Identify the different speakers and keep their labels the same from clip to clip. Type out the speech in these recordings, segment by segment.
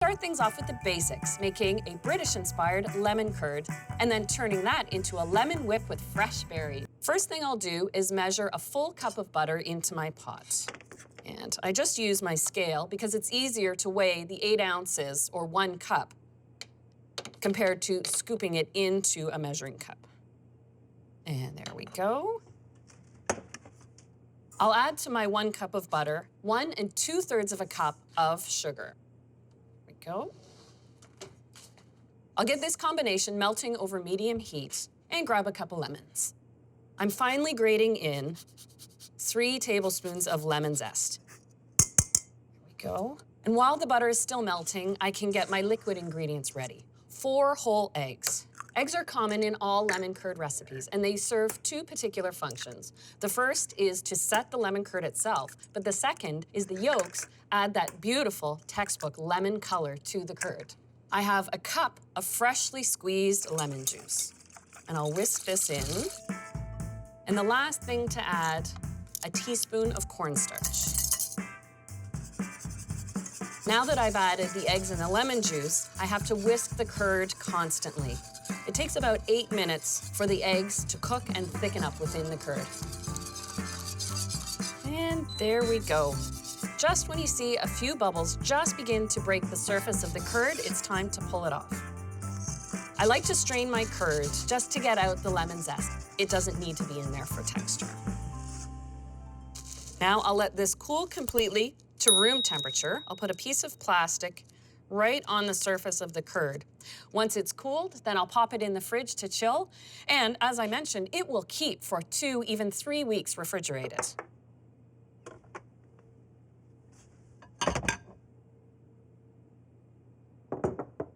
Speaker 1: Start things off with the basics, making a British-inspired lemon curd, and then turning that into a lemon whip with fresh berries. First thing I'll do is measure a full cup of butter into my pot. And I just use my scale because it's easier to weigh the 8 ounces or 1 cup compared to scooping it into a measuring cup. And there we go. I'll add to my 1 cup of butter 1 2/3 of a cup of sugar. There we go. I'll get this combination melting over medium heat and grab a couple lemons. I'm finally grating in 3 tablespoons of lemon zest. There we go. And while the butter is still melting, I can get my liquid ingredients ready. 4 whole eggs. Eggs are common in all lemon curd recipes, and they serve 2 particular functions. The first is to set the lemon curd itself, but the second is the yolks add that beautiful textbook lemon color to the curd. I have a cup of freshly squeezed lemon juice, and I'll whisk this in. And the last thing to add, a teaspoon of cornstarch. Now that I've added the eggs and the lemon juice, I have to whisk the curd constantly. It takes about 8 minutes for the eggs to cook and thicken up within the curd. And there we go. Just when you see a few bubbles just begin to break the surface of the curd, it's time to pull it off. I like to strain my curd just to get out the lemon zest. It doesn't need to be in there for texture. Now I'll let this cool completely to room temperature. I'll put a piece of plastic right on the surface of the curd. Once it's cooled, then I'll pop it in the fridge to chill. And as I mentioned, it will keep for 2, even 3 weeks refrigerated.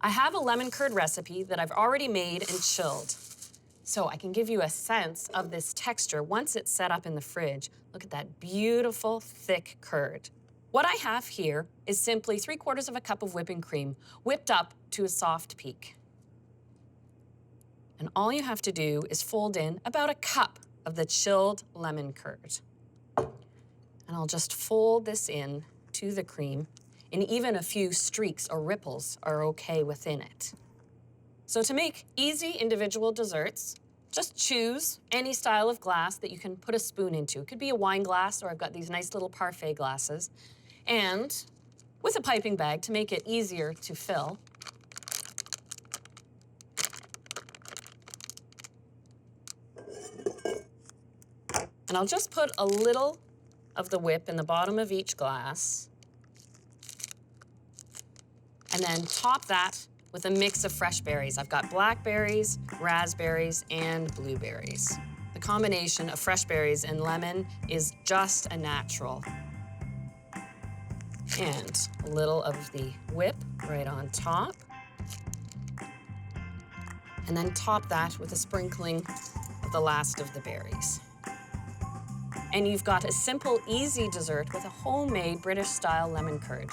Speaker 1: I have a lemon curd recipe that I've already made and chilled. So I can give you a sense of this texture once it's set up in the fridge. Look at that beautiful, thick curd. What I have here is simply 3/4 of a cup of whipping cream whipped up to a soft peak. And all you have to do is fold in about a cup of the chilled lemon curd. And I'll just fold this in to the cream, and even a few streaks or ripples are okay within it. So to make easy individual desserts, just choose any style of glass that you can put a spoon into. It could be a wine glass, or I've got these nice little parfait glasses. And with a piping bag to make it easier to fill, and I'll just put a little of the whip in the bottom of each glass, and then top that with a mix of fresh berries. I've got blackberries, raspberries, and blueberries. The combination of fresh berries and lemon is just a natural. And a little of the whip right on top. And then top that with a sprinkling of the last of the berries. And you've got a simple, easy dessert with a homemade British-style lemon curd.